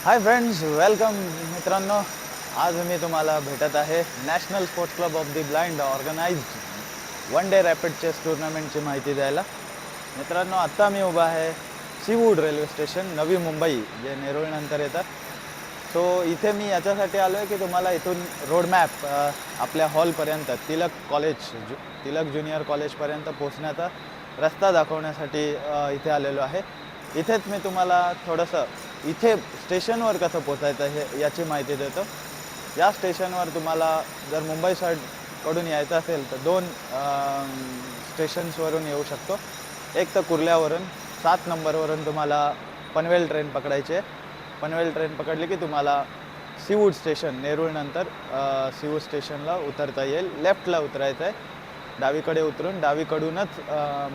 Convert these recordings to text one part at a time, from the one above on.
Hi friends, welcome मित्रांनो. आज मी तुम्हाला भेटत आहे national sports club of the blind organized one day rapid chess टूर्नामेंटची माहिती द्यायला. मित्रांनो, आत्ता मी उभा आहे seaweed railway station, Navi Mumbai, जे नेरूळनंतर येतं. सो इथे मी याच्यासाठी आलो आहे की तुम्हाला इथून रोडमॅप आपल्या हॉलपर्यंत तिलक ज्युनियर कॉलेजपर्यंत पोचण्याचा रस्ता दाखवण्यासाठी इथे आलेलो आहे. इथेच मी तुम्हाला थोडंसं इथे स्टेशनवर कसं पोचायचं हे याची माहिती देतो. या स्टेशनवर तुम्हाला जर मुंबई साईडकडून यायचं असेल तर दोन स्टेशन्सवरून येऊ शकतो. एक तर कुर्ल्यावरून 7 नंबरवरून तुम्हाला पनवेल ट्रेन पकडायची आहे. पनवेल ट्रेन पकडली की तुम्हाला सीवूड स्टेशन, नेरूळनंतर सीवूड स्टेशनला उतरता येईल. लेफ्टला उतरायचं आहे, डावीकडे उतरून डावीकडूनच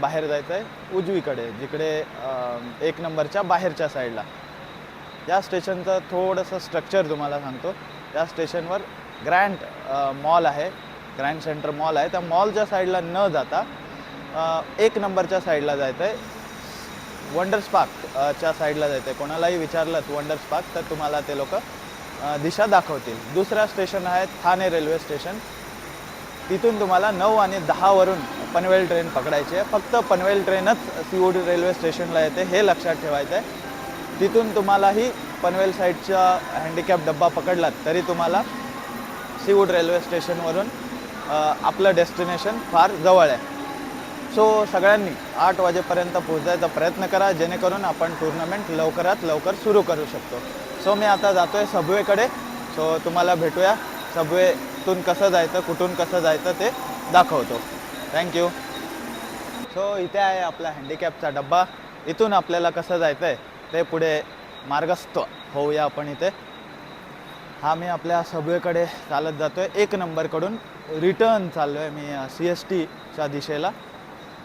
बाहेर जायचं आहे उजवीकडे, जिकडे 1 नंबरच्या बाहेरच्या साईडला. या स्टेशनचं थोडंसं स्ट्रक्चर तुम्हाला सांगतो. या स्टेशनवर ग्रँड मॉल आहे, ग्रँड सेंटर मॉल आहे. त्या मॉलच्या साईडला न जाता 1 नंबरच्या साईडला जायचं आहे, वंडर स्पार्कच्या साईडला जायचं आहे. कोणालाही विचारलं वंडर स्पार्क तर तुम्हाला ते लोक दिशा दाखवतील. दुसरा स्टेशन आहे ठाणे रेल्वे स्टेशन. तिथून तुम्हाला 9 आणि 10वरून पनवेल ट्रेन पकडायची आहे. फक्त पनवेल ट्रेनच सीवूड रेल्वे स्टेशनला येते, हे लक्षात ठेवायचं आहे. तिथून तुम्हालाही पनवेल साईडचा हँडिकॅप डब्बा पकडलात तरी तुम्हाला सीवूड रेल्वे स्टेशनवरून आपलं डेस्टिनेशन फार जवळ आहे. सो सगळ्यांनी 8 वाजेपर्यंत पोहोचायचा प्रयत्न करा, जेणेकरून आपण टुर्नामेंट लवकरात लवकर सुरू करू शकतो. सो मी आता जातो आहे सबवेकडे. सो तुम्हाला भेटूया. सबवेतून कसं जायचं, कुठून कसं जायचं ते दाखवतो. थँक्यू. सो इथे आहे आपला हँडिकॅपचा डब्बा. इथून आपल्याला कसं जायचं आहे ते पुढे मार्गस्थ होऊया आपण इथे. हा मी आपल्या सबवेकडे चालत जातो आहे. 1 नंबरकडून रिटर्न चाललो आहे मी CSTच्या दिशेला.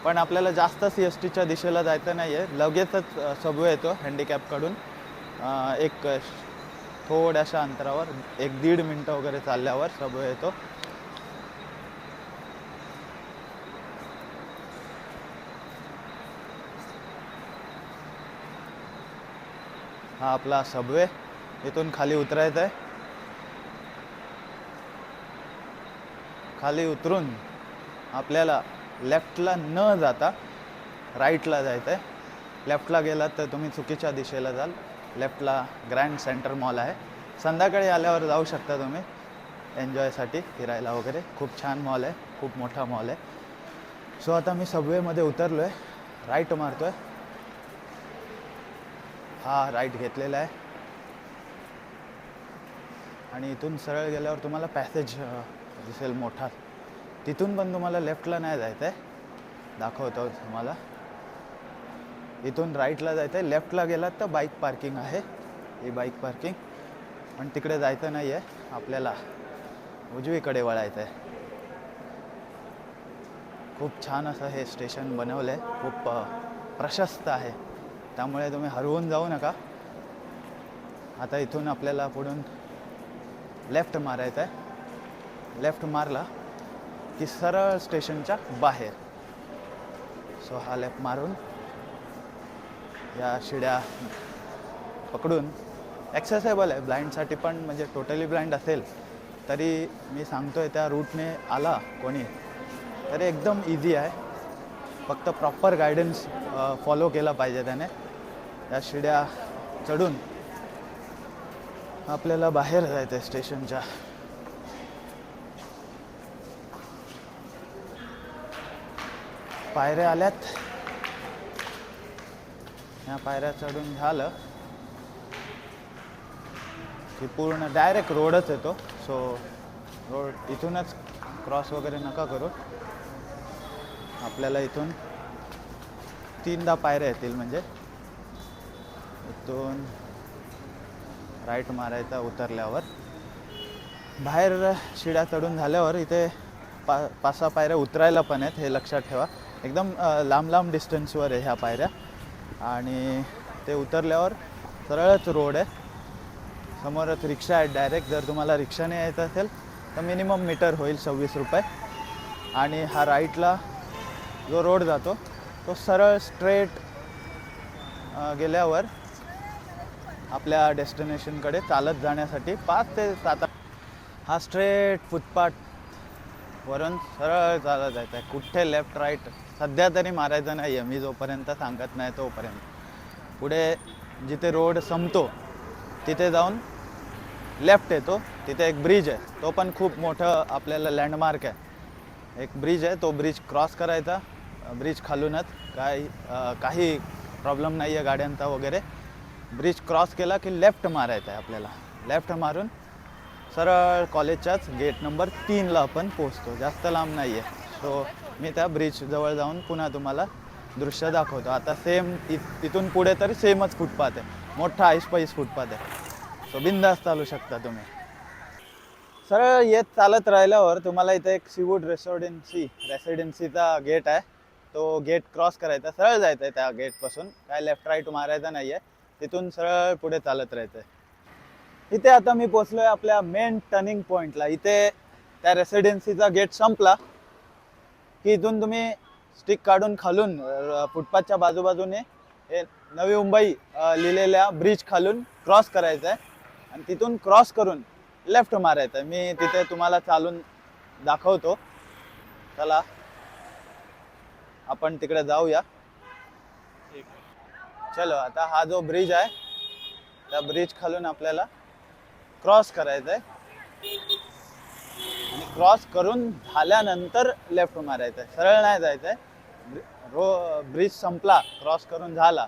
पण आपल्याला जास्त CSTच्या दिशेला जायचं नाही आहे, लगेचच सबवे येतो हँडिकॅपकडून. एक थोड्याशा अंतरावर 1-1.5 मिनटं वगैरे चालल्यावर सबवे येतो. हा आपला सबवे. इथून खाली उतरायचं आहे. खाली उतरून आपल्याला लेफ्टला न जाता राईटला जायचं आहे. लेफ्टला गेलात तर तुम्ही चुकीच्या दिशेला जाल. लेफ्टला ग्रँड सेंटर मॉल आहे. संध्याकाळी आल्यावर जाऊ शकता तुम्ही एन्जॉयसाठी, फिरायला वगैरे. खूप छान मॉल आहे, खूप मोठा मॉल आहे. सो आता मी सबवेमध्ये उतरलो आहे, राईट मारतो आहे. हा राईट घेतलेला आहे आणि इथून सरळ गेल्यावर तुम्हाला पॅसेज दिसेल मोठा. तिथून पण तुम्हाला लेफ्टला नाही जायचं आहे, दाखवतो तुम्हाला. इथून राईटला जायचं आहे. लेफ्टला गेलात तर बाईक पार्किंग आहे, ही बाईक पार्किंग. पण तिकडे जायचं नाही आहे, आपल्याला उजवीकडे वळायचं आहे. खूप छान असं हे स्टेशन बनवलं आहे, खूप प्रशस्त आहे, त्यामुळे तुम्ही हरवून जाऊ नका. आता इथून आपल्याला पुढून लेफ्ट मारायचं आहे. लेफ्ट मारला की सरळ स्टेशनच्या बाहेर. सो हा लेफ्ट मारून या शिड्या पकडून, ॲक्सेसेबल आहे ब्लाइंडसाठी पण. म्हणजे टोटली ब्लाइंड असेल तरी मी सांगतो आहे त्या रूटने आला कोणी तरी एकदम इझी आहे. फक्त प्रॉपर गायडन्स फॉलो केला पाहिजे त्याने. या शिड्या चढून आपल्याला बाहेर जायचं आहे स्टेशनच्या. पायऱ्या आल्यात, ह्या पायऱ्या चढून झालं की पूर्ण डायरेक्ट रोडच येतो. सो रोड इथूनच क्रॉस वगैरे नका करू. आपल्याला इथून 3दा पायऱ्या येतील. म्हणजे इथून राईट मारायचा उतरल्यावर. बाहेर शिड्या चढून झाल्यावर इथे 5-6 पायऱ्या उतरायला पण आहेत, हे लक्षात ठेवा. एकदम लांब लांब डिस्टन्सवर आहे ह्या पायऱ्या. आणि ते उतरल्यावर सरळच रोड आहे. समोरच रिक्षा आहेत डायरेक्ट. जर तुम्हाला रिक्षाने यायचं असेल तर मिनिमम मीटर होईल 26 रुपये. आणि हा राईटला जो रोड जातो तो सरळ स्ट्रेट गेल्यावर आपल्या डेस्टिनेशनकडे चालत जाण्यासाठी 5 ते 7. हा स्ट्रेट फुटपाथवरून सरळ चालत जायचं आहे. कुठे लेफ्ट राईट सध्या तरी मारायचं नाही आहे, मी जोपर्यंत सांगत नाही तोपर्यंत. पुढे जिथे रोड संपतो तिथे जाऊन लेफ्ट येतो, तिथे एक ब्रिज आहे, तो पण खूप मोठं आपल्याला लँडमार्क आहे. एक ब्रिज आहे, तो ब्रिज क्रॉस करायचा. ब्रिज खालूनच काही प्रॉब्लेम नाही आहे गाड्यांचा वगैरे. ब्रिज क्रॉस केला की लेफ्ट मारायचं आहे आपल्याला. लेफ्ट मारून सरळ कॉलेजच्याच गेट नंबर 3ला आपण पोचतो, जास्त लांब नाही आहे. सो मी त्या ब्रिज जवळ जाऊन पुन्हा तुम्हाला दृश्य दाखवतो. आता सेम तिथून पुढे तरी सेमच फुटपाथ आहे, मोठा ऐसपैस फुटपाथ आहे. सो बिंदास चालू शकता तुम्ही. सरळ येत चालत राहिल्यावर तुम्हाला इथे एक सीवूड रेसिडेन्सीचा गेट आहे, तो गेट क्रॉस करायचा, सरळ जायचं आहे त्या गेटपासून. काय लेफ्ट राईट मारायचा नाही आहे, तिथून सरळ पुढे चालत राहायचं आहे. इथे आता मी पोचलो आहे आपल्या मेन टर्निंग पॉईंटला. इथे त्या रेसिडेन्सीचा गेट संपला की इथून तुम्ही स्टिक काढून खालून फुटपाथच्या बाजूबाजूने हे नवी मुंबई लिहिलेल्या ब्रिज खालून क्रॉस करायचं आहे आणि तिथून क्रॉस करून लेफ्ट मारायचं आहे. मी तिथे तुम्हाला चालून दाखवतो. चला आपण तिकडे जाऊया. चलो, आता हा जो ब्रिज आहे त्या ब्रिज खालून आपल्याला क्रॉस करायचं आहे आणि क्रॉस करून झाल्यानंतर लेफ्ट मारायचं आहे, सरळ नाही जायचं आहे. ब्रिज संपला, क्रॉस करून झाला,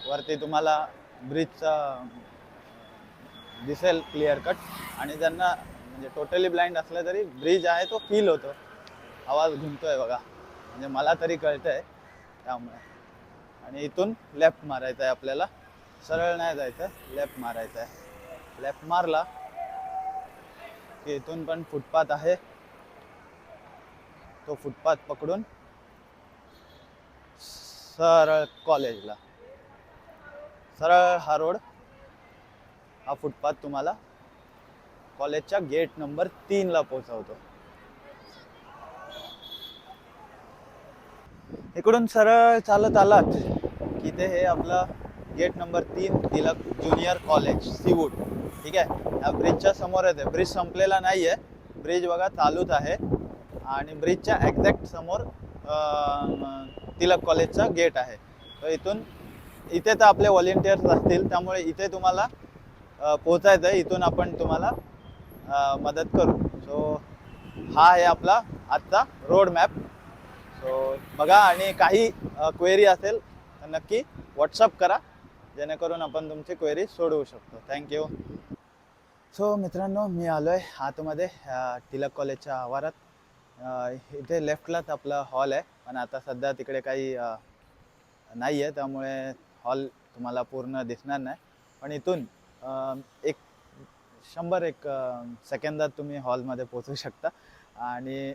वरती तुम्हाला ब्रिजचा दिसेल क्लिअर कट. आणि ज्यांना म्हणजे टोटली ब्लाइंड असलं तरी ब्रिज आहे तो फील होतो. आवाज घुमतोय बघा, म्हणजे मला तरी कळतंय त्यामुळे. आणि इथून लेफ्ट मारायचं आहे आपल्याला, सरळ नाही जायचं, लेफ्ट मारायचं आहे. लेफ्ट मारला की इथून पण फुटपाथ आहे, तो फुटपाथ पकडून सरळ कॉलेजला. सरळ हा रोड, हा फुटपाथ तुम्हाला कॉलेजच्या गेट नंबर 3ला पोहोचवतो. इकडून सरळ चालत आलात की ते हे आपलं gate number 3 Tilak junior college Seawood. ठीक आहे, या ब्रिजच्या समोरच आहे. ब्रिज संपलेला नाही आहे, ब्रिज बघा चालूच आहे. आणि ब्रिजच्या एक्झॅक्ट समोर तिलक कॉलेजचा गेट आहे. तर इथे तर आपले व्हॉलेंटियर्स असतील, त्यामुळे इथे तुम्हाला पोचायचं आहे. इथून आपण तुम्हाला मदत करू. सो हा आहे आपला आजचा रोड मॅप. सो बघा, आणि काही क्वेरी असेल तर नक्की व्हॉट्सअप करा, जेणेकरून आपण तुमची क्वेरी सोडवू शकतो. थँक्यू. सो मित्रांनो, मी आलो आहे आतमध्ये तिलक कॉलेजच्या आवारात. इथे लेफ्टलाच आपला हॉल आहे, पण आता सध्या तिकडे काही नाही आहे, त्यामुळे हॉल तुम्हाला पूर्ण दिसणार नाही. पण इथून एक 100 सेकंदात तुम्ही हॉलमध्ये पोचू शकता. आणि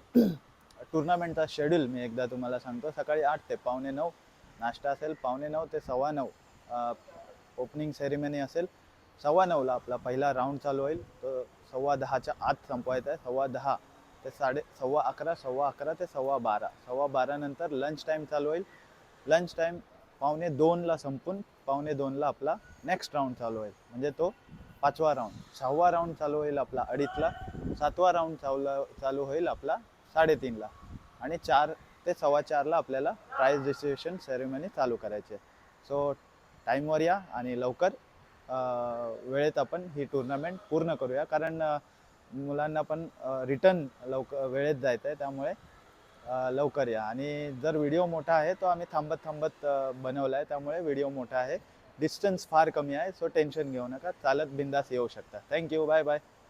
टुर्नामेंटचा शेड्यूल मी एकदा तुम्हाला सांगतो. सकाळी 8 ते 8:45 नाश्ता असेल, 8:45 ते 9:15 ओपनिंग सेरेमनी असेल. 9:15ला आपला पहिला राऊंड चालू होईल, तो 10:15च्या आत संपवायचा आहे. 10:15 ते 11:15, 11:15 ते 12:15. 12:15 नंतर लंच टाईम चालू होईल. लंच टाईम 1:45ला संपून 1:45ला आपला नेक्स्ट राऊंड चालू होईल, म्हणजे तो 5वा राऊंड. 6वा राऊंड चालू होईल आपला 2:30ला. 7वा राऊंड चालू होईल आपला 3:30ला. आणि 4 ते 4:15ला आपल्याला प्राइज डिस्ट्रीब्युशन सेरेमनी चालू करायची आहे. सो टाईमवर या आणि लवकर वेळेत आपण ही टुर्नामेंट पूर्ण करूया, कारण मुलांना पण रिटर्न लवकर वेळेत जायचं आहे, त्यामुळे लवकर या. आणि जर व्हिडिओ मोठा आहे तो आम्ही थांबत बनवला आहे, त्यामुळे व्हिडिओ मोठा आहे. डिस्टन्स फार कमी आहे, सो टेन्शन घेऊ नका, चालत बिंदास येऊ शकता. Thank you, bye bye.